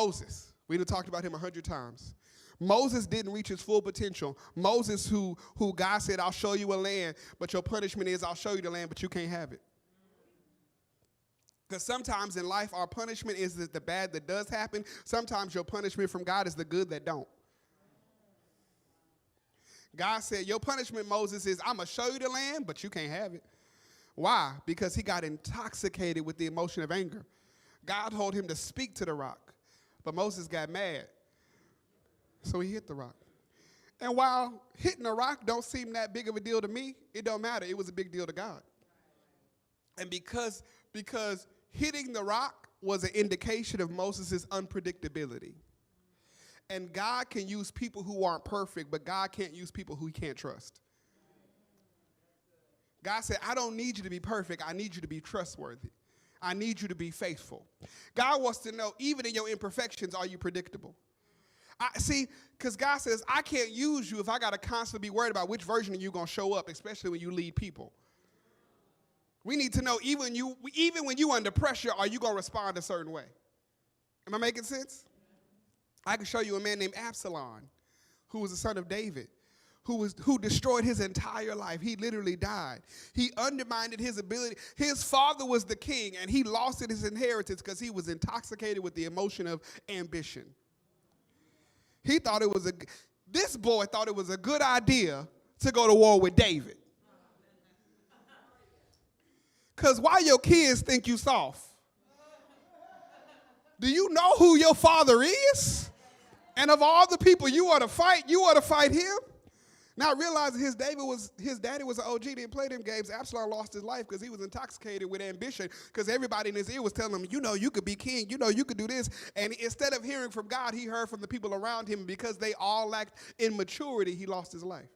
Moses. We done talked about him 100 times. Moses didn't reach his full potential. Moses, who God said, I'll show you a land, but your punishment is I'll show you the land, but you can't have it. Because sometimes in life, our punishment is the bad that does happen. Sometimes your punishment from God is the good that don't. God said, your punishment, Moses, is I'm going to show you the land, but you can't have it. Why? Because he got intoxicated with the emotion of anger. God told him to speak to the rock, but Moses got mad. So he hit the rock. And while hitting the rock don't seem that big of a deal to me, it don't matter. It was a big deal to God. And because hitting the rock was an indication of Moses' unpredictability. And God can use people who aren't perfect, but God can't use people who he can't trust. God said, I don't need you to be perfect. I need you to be trustworthy. I need you to be faithful. God wants to know, even in your imperfections, are you predictable? See, because God says, I can't use you if I got to constantly be worried about which version of you going to show up, especially when you lead people. We need to know, even when you under pressure, are you going to respond a certain way? Am I making sense? I can show you a man named Absalom, who was the son of David, who destroyed his entire life. He literally died. He undermined his ability. His father was the king, and he lost his inheritance because he was intoxicated with the emotion of ambition. This boy thought it was a good idea to go to war with David. Because why your kids think you soft? Do you know who your father is? And of all the people you ought to fight him. Now realizing his daddy was an OG, didn't play them games. Absalom lost his life because he was intoxicated with ambition, because everybody in his ear was telling him, you know, you could be king, you know, you could do this. And instead of hearing from God, he heard from the people around him. Because they all lacked in maturity, he lost his life.